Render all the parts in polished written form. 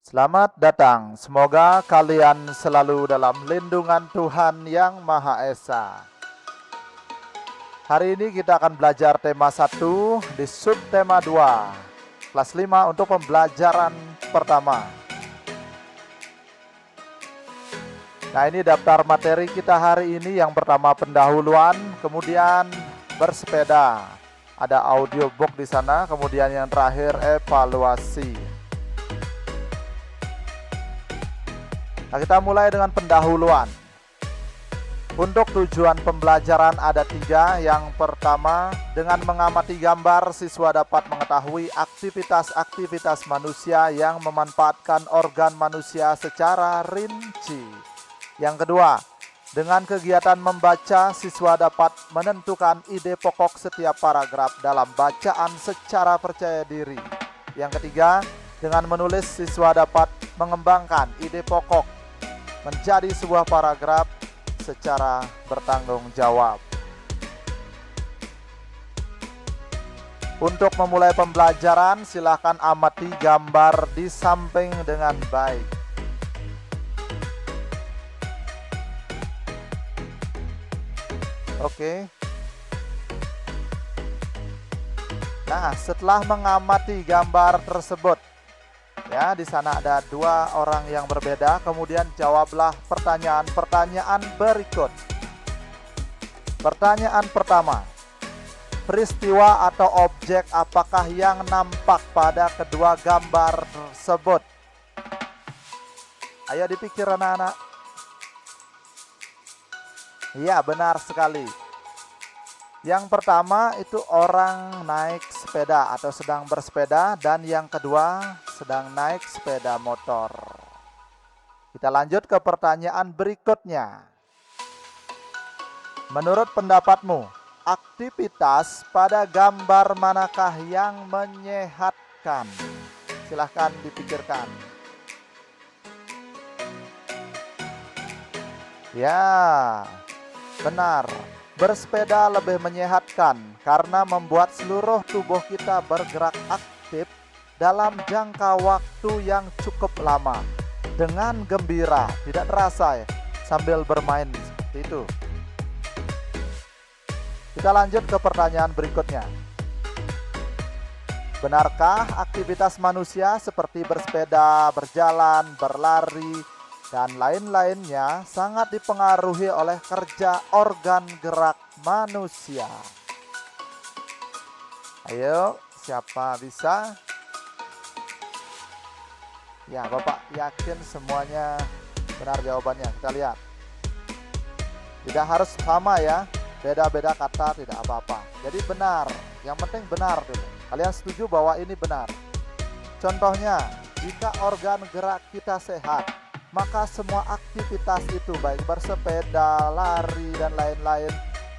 Selamat datang, semoga kalian selalu dalam lindungan Tuhan Yang Maha Esa. Hari ini kita akan belajar tema 1 di subtema 2, kelas 5 untuk pembelajaran pertama. Nah, ini daftar materi kita hari ini. Yang pertama pendahuluan, kemudian bersepeda. Ada audiobook di sana, kemudian yang terakhir evaluasi. Nah, kita mulai dengan pendahuluan. Untuk tujuan pembelajaran ada 3. Yang pertama, dengan mengamati gambar, siswa dapat mengetahui aktivitas-aktivitas manusia yang memanfaatkan organ manusia secara rinci. Yang kedua, dengan kegiatan membaca, siswa dapat menentukan ide pokok setiap paragraf dalam bacaan secara percaya diri. Yang ketiga, dengan menulis, siswa dapat mengembangkan ide pokok menjadi sebuah paragraf secara bertanggung jawab. Untuk memulai pembelajaran, silakan amati gambar di samping dengan baik. Oke. Nah, setelah mengamati gambar tersebut, ya, di sana ada 2 orang yang berbeda. Kemudian jawablah pertanyaan-pertanyaan berikut. Pertanyaan pertama, peristiwa atau objek apakah yang nampak pada kedua gambar tersebut? Ayo dipikir anak-anak. Iya, benar sekali. Yang pertama itu orang naik sepeda atau sedang bersepeda, dan yang kedua sedang naik sepeda motor. Kita lanjut ke pertanyaan berikutnya. Menurut pendapatmu, aktivitas pada gambar manakah yang menyehatkan? Silahkan dipikirkan. Ya, benar. Bersepeda lebih menyehatkan karena membuat seluruh tubuh kita bergerak aktif dalam jangka waktu yang cukup lama dengan gembira, tidak terasa ya, sambil bermain seperti itu. Kita lanjut ke pertanyaan berikutnya. Benarkah aktivitas manusia seperti bersepeda, berjalan, berlari, dan lain-lainnya sangat dipengaruhi oleh kerja organ gerak manusia? Ayo, siapa bisa? Ya, Bapak yakin semuanya benar jawabannya. Kita lihat. Tidak harus sama ya, beda-beda kata tidak apa-apa. Jadi benar, yang penting benar dulu. Kalian setuju bahwa ini benar? Contohnya, jika organ gerak kita sehat, maka semua aktivitas itu baik bersepeda, lari, dan lain-lain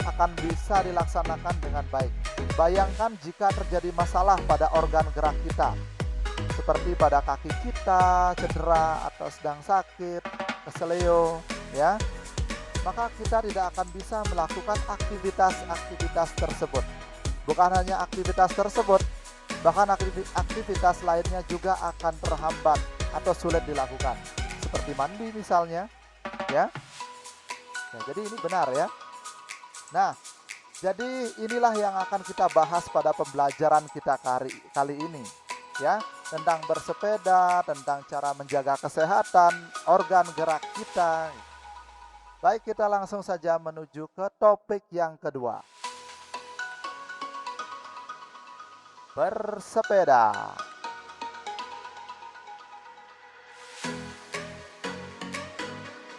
akan bisa dilaksanakan dengan baik. Bayangkan jika terjadi masalah pada organ gerak kita, seperti pada kaki kita cedera atau sedang sakit, keseleo, ya, maka kita tidak akan bisa melakukan aktivitas-aktivitas tersebut. Bukan hanya aktivitas tersebut, bahkan aktivitas lainnya juga akan terhambat atau sulit dilakukan. Seperti mandi misalnya, ya. Nah, jadi ini benar ya. Nah, jadi inilah yang akan kita bahas pada pembelajaran kita kali ini, ya, tentang bersepeda, tentang cara menjaga kesehatan organ gerak kita. Baik, kita langsung saja menuju ke topik yang kedua. Bersepeda.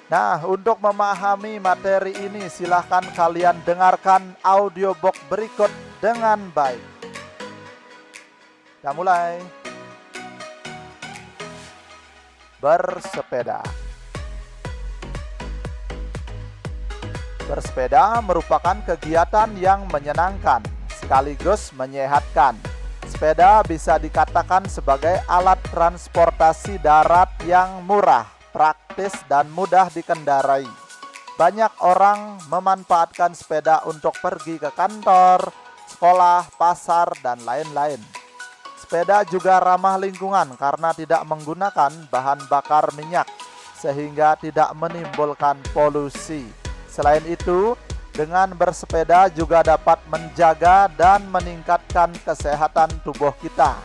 Nah, untuk memahami materi ini, silahkan kalian dengarkan audiobook berikut dengan baik. Kita mulai. Bersepeda. Bersepeda merupakan kegiatan yang menyenangkan sekaligus menyehatkan. Sepeda bisa dikatakan sebagai alat transportasi darat yang murah, praktis, dan mudah dikendarai. Banyak orang memanfaatkan sepeda untuk pergi ke kantor, sekolah, pasar, dan lain-lain. Sepeda juga ramah lingkungan karena tidak menggunakan bahan bakar minyak, sehingga tidak menimbulkan polusi. Selain itu, dengan bersepeda juga dapat menjaga dan meningkatkan kesehatan tubuh kita.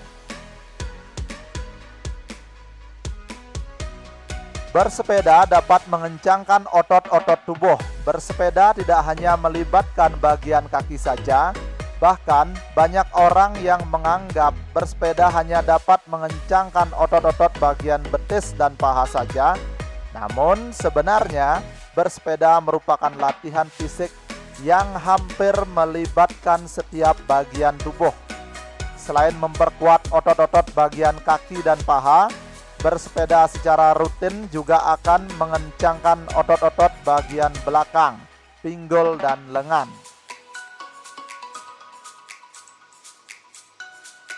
Bersepeda dapat mengencangkan otot-otot tubuh. Bersepeda tidak hanya melibatkan bagian kaki saja, bahkan banyak orang yang menganggap bersepeda hanya dapat mengencangkan otot-otot bagian betis dan paha saja. Namun sebenarnya bersepeda merupakan latihan fisik yang hampir melibatkan setiap bagian tubuh. Selain memperkuat otot-otot bagian kaki dan paha, bersepeda secara rutin juga akan mengencangkan otot-otot bagian belakang, pinggul, dan lengan.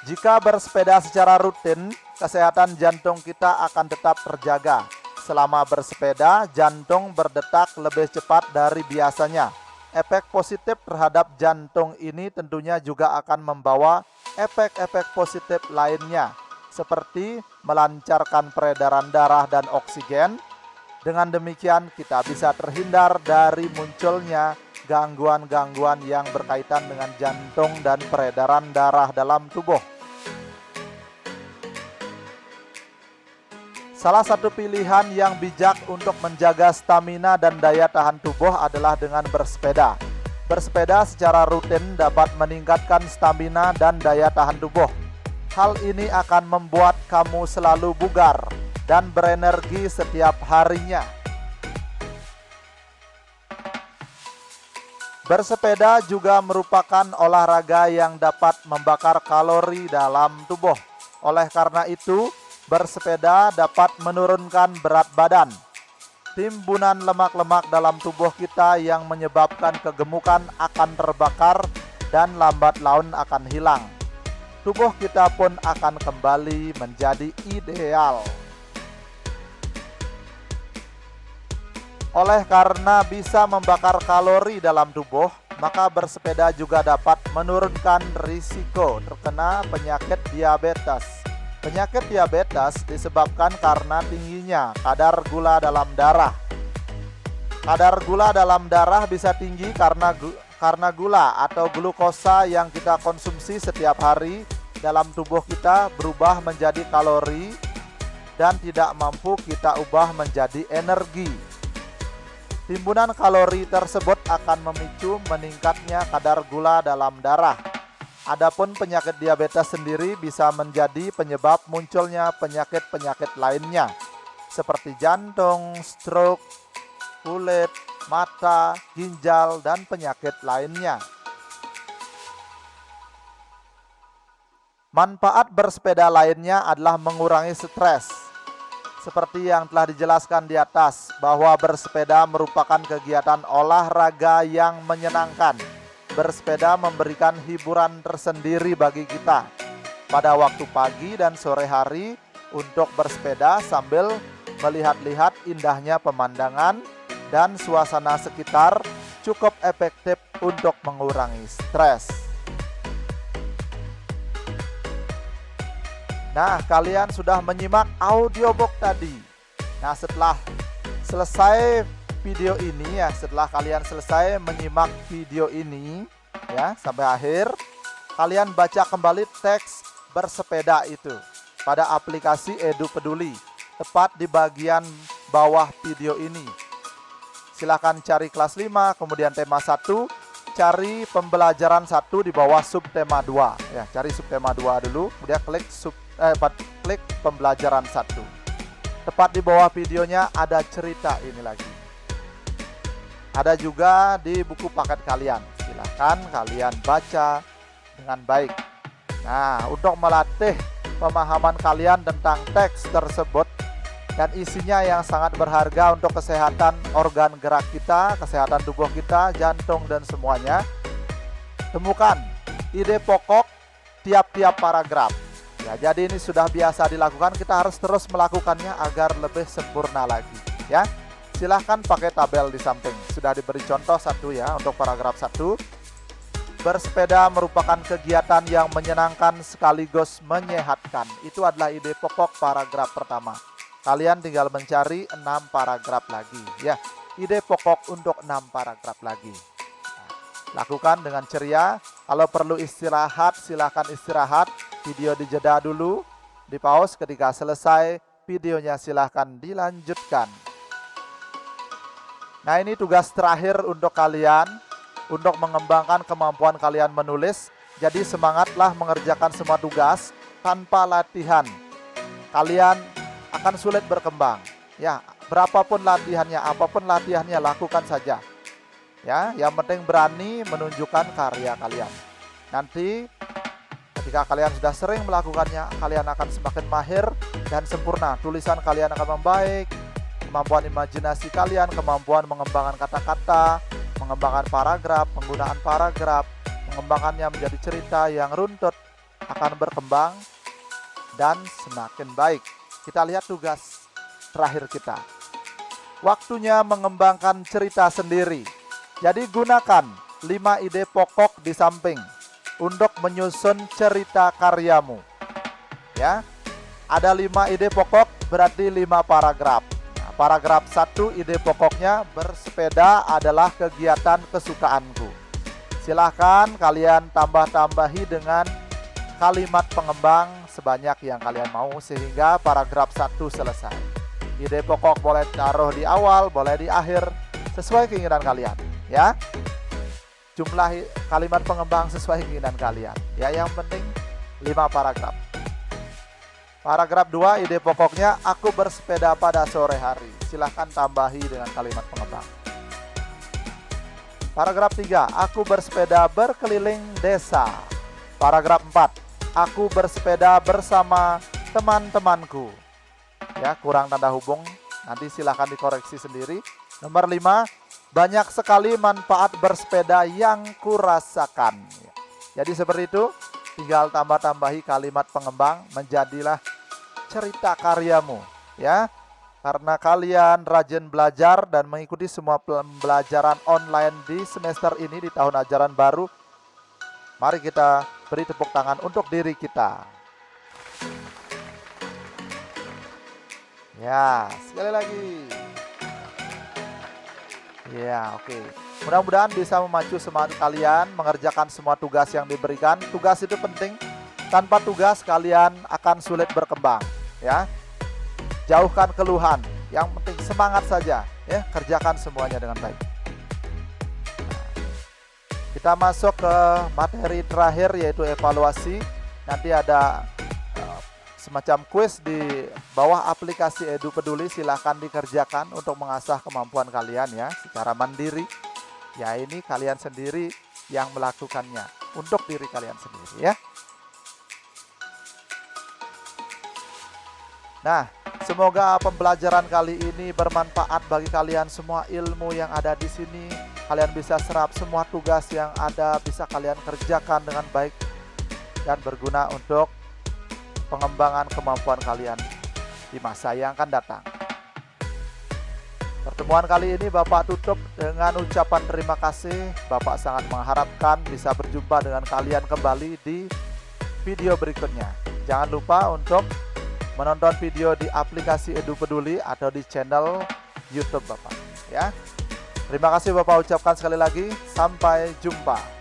Jika bersepeda secara rutin, kesehatan jantung kita akan tetap terjaga. Selama bersepeda, jantung berdetak lebih cepat dari biasanya. Efek positif terhadap jantung ini tentunya juga akan membawa efek-efek positif lainnya, seperti melancarkan peredaran darah dan oksigen. Dengan demikian, kita bisa terhindar dari munculnya gangguan-gangguan yang berkaitan dengan jantung dan peredaran darah dalam tubuh. Salah satu pilihan yang bijak untuk menjaga stamina dan daya tahan tubuh adalah dengan bersepeda. Bersepeda secara rutin dapat meningkatkan stamina dan daya tahan tubuh. Hal ini akan membuat kamu selalu bugar dan berenergi setiap harinya. Bersepeda juga merupakan olahraga yang dapat membakar kalori dalam tubuh. Oleh karena itu, bersepeda dapat menurunkan berat badan. Timbunan lemak-lemak dalam tubuh kita yang menyebabkan kegemukan akan terbakar dan lambat laun akan hilang. Tubuh kita pun akan kembali menjadi ideal. Oleh karena bisa membakar kalori dalam tubuh, maka bersepeda juga dapat menurunkan risiko terkena penyakit diabetes. Penyakit diabetes disebabkan karena tingginya kadar gula dalam darah. Kadar gula dalam darah bisa tinggi karena gula atau glukosa yang kita konsumsi setiap hari dalam tubuh kita berubah menjadi kalori dan tidak mampu kita ubah menjadi energi. Timbunan kalori tersebut akan memicu meningkatnya kadar gula dalam darah. Adapun penyakit diabetes sendiri bisa menjadi penyebab munculnya penyakit-penyakit lainnya seperti jantung, stroke, kulit, mata, ginjal, dan penyakit lainnya. Manfaat bersepeda lainnya adalah mengurangi stres. Seperti yang telah dijelaskan di atas, bahwa bersepeda merupakan kegiatan olahraga yang menyenangkan. Bersepeda memberikan hiburan tersendiri bagi kita pada waktu pagi dan sore hari untuk bersepeda sambil melihat-lihat indahnya pemandangan dan suasana sekitar cukup efektif untuk mengurangi stres. Nah, kalian sudah menyimak audiobook tadi. Nah, setelah selesai video ini ya, setelah kalian selesai menyimak video ini ya sampai akhir, kalian baca kembali teks bersepeda itu pada aplikasi Edu Peduli, tepat di bagian bawah video ini. Silahkan cari kelas 5, kemudian tema 1, cari pembelajaran 1 di bawah subtema 2 ya, cari subtema 2 dulu, kemudian klik pembelajaran 1. Tepat di bawah videonya ada cerita ini lagi. Ada juga di buku paket kalian. Silahkan kalian baca dengan baik. Nah, untuk melatih pemahaman kalian tentang teks tersebut dan isinya yang sangat berharga untuk kesehatan organ gerak kita, kesehatan tubuh kita, jantung, dan semuanya, temukan ide pokok tiap-tiap paragraf. Ya, jadi ini sudah biasa dilakukan, kita harus terus melakukannya agar lebih sempurna lagi. Ya, silahkan pakai tabel di samping. Sudah diberi contoh 1 ya untuk paragraf 1. Bersepeda merupakan kegiatan yang menyenangkan sekaligus menyehatkan. Itu adalah ide pokok paragraf pertama. Kalian tinggal mencari 6 paragraf lagi ya. Ide pokok untuk 6 paragraf lagi. Lakukan dengan ceria. Kalau perlu istirahat, silakan istirahat. Video dijeda dulu, di pause. Ketika selesai videonya silahkan dilanjutkan. Nah, ini tugas terakhir untuk kalian, untuk mengembangkan kemampuan kalian menulis. Jadi semangatlah mengerjakan semua tugas. Tanpa latihan kalian akan sulit berkembang ya. Berapapun latihannya, apapun latihannya, lakukan saja ya. Yang penting berani menunjukkan karya kalian. Nanti ketika kalian sudah sering melakukannya, kalian akan semakin mahir dan sempurna. Tulisan kalian akan membaik, kemampuan imajinasi kalian, kemampuan mengembangkan kata-kata, mengembangkan paragraf, penggunaan paragraf, mengembangkannya menjadi cerita yang runtut akan berkembang dan semakin baik. Kita lihat tugas terakhir kita. Waktunya mengembangkan cerita sendiri. Jadi gunakan 5 ide pokok di samping untuk menyusun cerita karyamu. Ya. Ada 5 ide pokok, berarti 5 paragraf. Nah, paragraf 1 ide pokoknya, bersepeda adalah kegiatan kesukaanku. Silahkan kalian tambah-tambahi dengan kalimat pengembang sebanyak yang kalian mau sehingga paragraf 1 selesai. Ide pokok boleh taruh di awal, boleh di akhir, sesuai keinginan kalian ya. Jumlah kalimat pengembang sesuai keinginan kalian ya. Yang penting 5 paragraf. Paragraf 2 ide pokoknya, aku bersepeda pada sore hari. Silahkan tambahi dengan kalimat pengembang. Paragraf 3, aku bersepeda berkeliling desa. Paragraf 4, aku bersepeda bersama teman-temanku. Ya, kurang tanda hubung, nanti silahkan dikoreksi sendiri. Nomor 5, banyak sekali manfaat bersepeda yang kurasakan. Jadi seperti itu, tinggal tambah-tambahi kalimat pengembang, menjadilah cerita karyamu ya. Karena kalian rajin belajar dan mengikuti semua pembelajaran online di semester ini, di tahun ajaran baru, mari kita beri tepuk tangan untuk diri kita. Ya, sekali lagi. Ya, oke. Mudah-mudahan bisa memacu semangat kalian mengerjakan semua tugas yang diberikan. Tugas itu penting. Tanpa tugas kalian akan sulit berkembang, ya. Jauhkan keluhan. Yang penting semangat saja, ya. Kerjakan semuanya dengan baik. Kita masuk ke materi terakhir yaitu evaluasi. Nanti ada semacam kuis di bawah aplikasi Edu Peduli, silahkan dikerjakan untuk mengasah kemampuan kalian ya secara mandiri. Ya, ini kalian sendiri yang melakukannya untuk diri kalian sendiri ya. Nah, semoga pembelajaran kali ini bermanfaat bagi kalian semua. Ilmu yang ada di sini kalian bisa serap, semua tugas yang ada bisa kalian kerjakan dengan baik dan berguna untuk pengembangan kemampuan kalian di masa yang akan datang. Pertemuan kali ini Bapak tutup dengan ucapan terima kasih. Bapak sangat mengharapkan bisa berjumpa dengan kalian kembali di video berikutnya. Jangan lupa untuk menonton video di aplikasi Edu Peduli atau di channel YouTube Bapak ya. Terima kasih Bapak ucapkan sekali lagi. Sampai jumpa.